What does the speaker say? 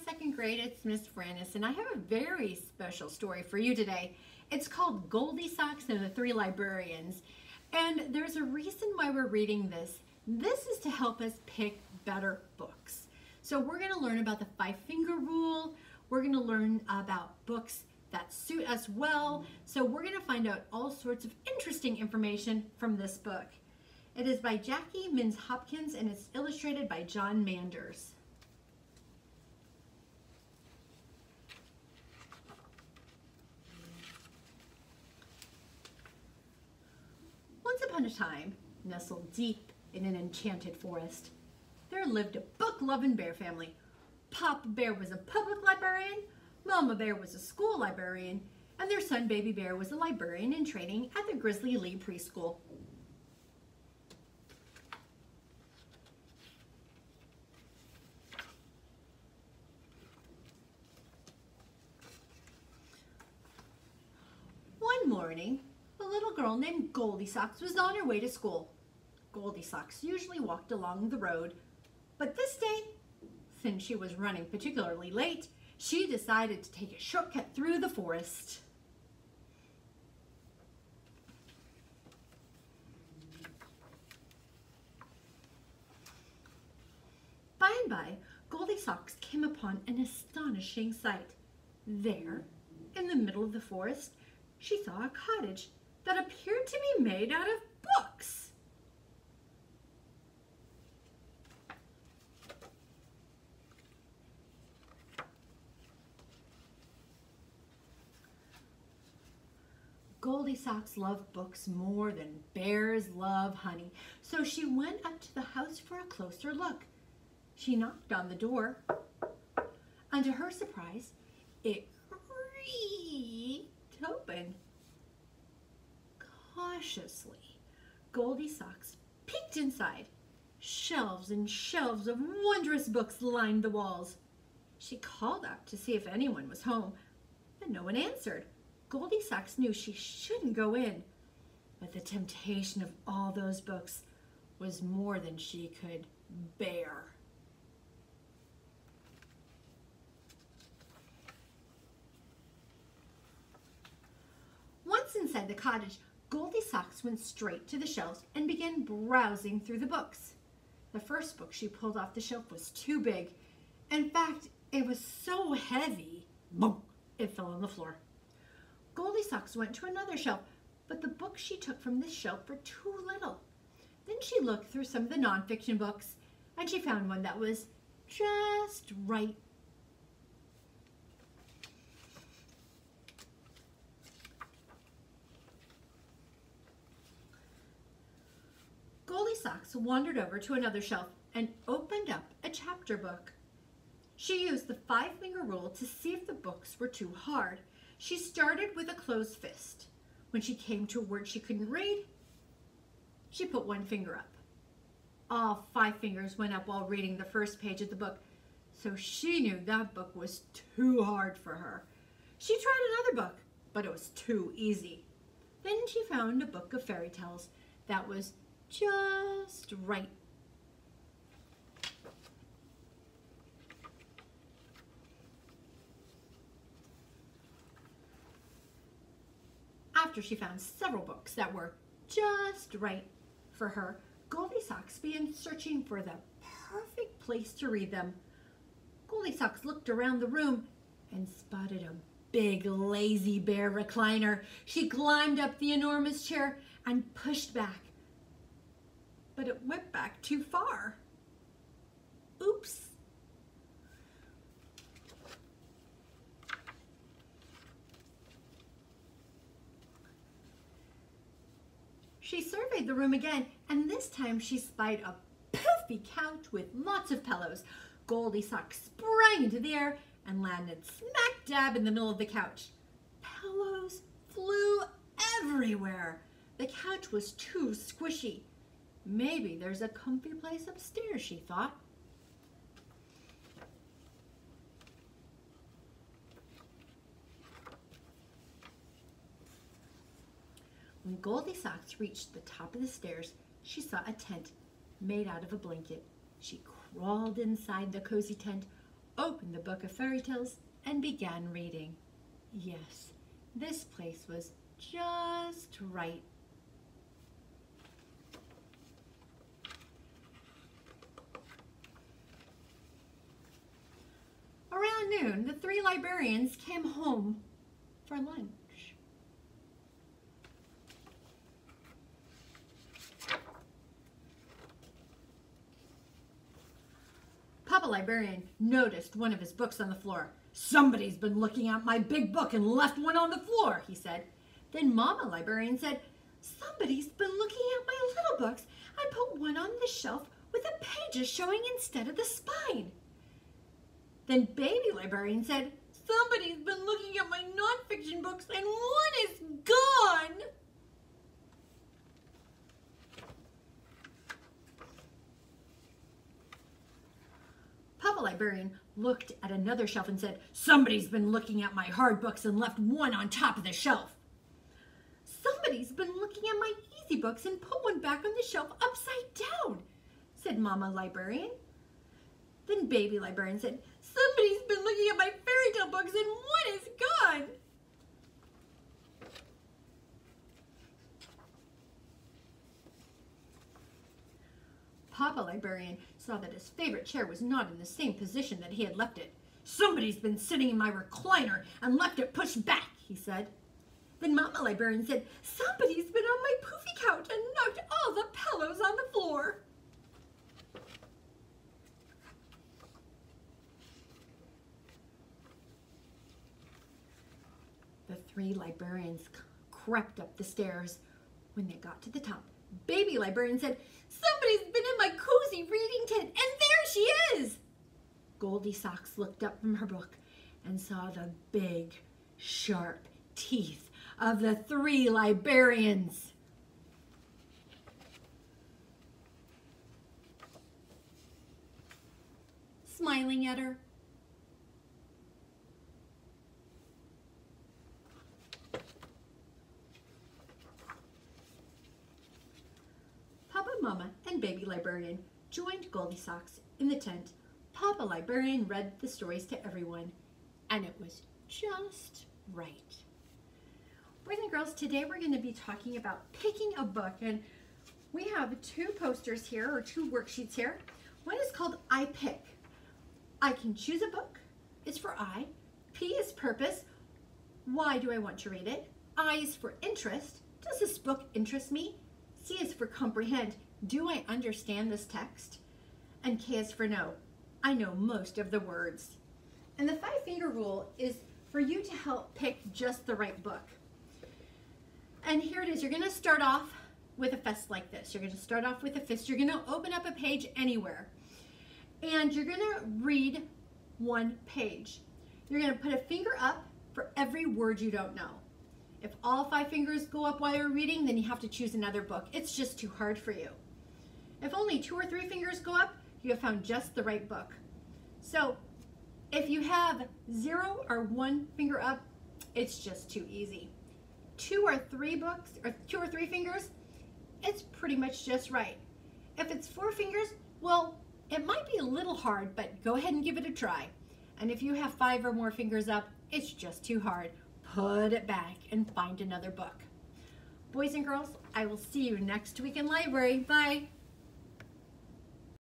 second grade, it's Miss Frannis, and I have a very special story for you today. It's called Goldie and the Three Librarians, and there's a reason why we're reading this. This is to help us pick better books. So we're going to learn about the five-finger rule. We're going to learn about books that suit us well. So we're going to find out all sorts of interesting information from this book. It is by Jackie Mins-Hopkins, and it's illustrated by John Manders. Once upon a time, nestled deep in an enchanted forest, there lived a book-loving bear family. Papa Bear was a public librarian, Mama Bear was a school librarian, and their son Baby Bear was a librarian in training at the Grizzly Lee Preschool. One morning, a little girl named Goldie was on her way to school. Goldie usually walked along the road, but this day, since she was running particularly late, she decided to take a shortcut through the forest. By and by, Goldie came upon an astonishing sight. There, in the middle of the forest, she saw a cottage that appeared to be made out of books. Goldie loved books more than bears love honey, so she went up to the house for a closer look. She knocked on the door, and to her surprise, it creaked open. Cautiously, Goldie peeked inside. Shelves and shelves of wondrous books lined the walls. She called out to see if anyone was home, but no one answered. Goldie knew she shouldn't go in, but the temptation of all those books was more than she could bear. Once inside the cottage, Goldie went straight to the shelves and began browsing through the books. The first book she pulled off the shelf was too big. In fact, it was so heavy, boom, it fell on the floor. Goldie went to another shelf, but the books she took from this shelf were too little. Then she looked through some of the nonfiction books, and she found one that was just right. Goldie wandered over to another shelf and opened up a chapter book. She used the five-finger rule to see if the books were too hard. She started with a closed fist. When she came to a word she couldn't read, she put one finger up. All five fingers went up while reading the first page of the book, so she knew that book was too hard for her. She tried another book, but it was too easy. Then she found a book of fairy tales that was just right. After she found several books that were just right for her, Goldie began searching for the perfect place to read them. Goldie looked around the room and spotted a big lazy bear recliner. She climbed up the enormous chair and pushed back, but it went back too far. Oops. She surveyed the room again, and this time she spied a poofy couch with lots of pillows. Goldie sprang into the air and landed smack dab in the middle of the couch. Pillows flew everywhere. The couch was too squishy. Maybe there's a comfy place upstairs, she thought. When Goldie reached the top of the stairs, she saw a tent made out of a blanket. She crawled inside the cozy tent, opened the book of fairy tales and began reading. Yes, this place was just right. Around noon, the three librarians came home for lunch. Papa Librarian noticed one of his books on the floor. "Somebody's been looking at my big book and left one on the floor," he said. Then Mama Librarian said, "Somebody's been looking at my little books and put one on the shelf with the pages showing instead of the spine." Then Baby Librarian said, "Somebody's been looking at my nonfiction books and one is gone." Papa Librarian looked at another shelf and said, "Somebody's been looking at my hard books and left one on top of the shelf." "Somebody's been looking at my easy books and put one back on the shelf upside down," said Mama Librarian. Then Baby Librarian said, "Somebody's been looking at my fairy tale books and one is gone." Papa Librarian saw that his favorite chair was not in the same position that he had left it. "Somebody's been sitting in my recliner and left it pushed back," he said. Then Mama Librarian said, "Somebody's been on my poofy couch and knocked all the pillows on the floor." The three librarians crept up the stairs. When they got to the top, Baby Librarian said, "Somebody's been in my cozy reading tent, and there she is!" Goldie Socks looked up from her book and saw the big, sharp teeth of the three librarians. Smiling at her. Papa, Mama, and Baby Librarian joined Goldie Socks in the tent. Papa Librarian read the stories to everyone, and it was just right. Boys and girls, today we're going to be talking about picking a book, and we have two posters here, or two worksheets here. One is called I Pick. I can choose a book. It's for I. P is purpose. Why do I want to read it? I is for interest. Does this book interest me? C is for comprehend. Do I understand this text? And K is for know. I know most of the words. And the 5-finger rule is for you to help pick just the right book. And here it is. You're going to start off with a fist like this. You're going to start off with a fist. You're going to open up a page anywhere. And you're going to read one page. You're going to put a finger up for every word you don't know. If all 5 fingers go up while you're reading, then you have to choose another book. It's just too hard for you. If only 2 or 3 fingers go up, you have found just the right book. So if you have 0 or 1 finger up, it's just too easy. 2 or 3 books, or 2 or 3 fingers, it's pretty much just right. If it's 4 fingers, well, it might be a little hard, but go ahead and give it a try. And if you have 5 or more fingers up, it's just too hard. Put it back and find another book. Boys and girls, I will see you next week in library. Bye.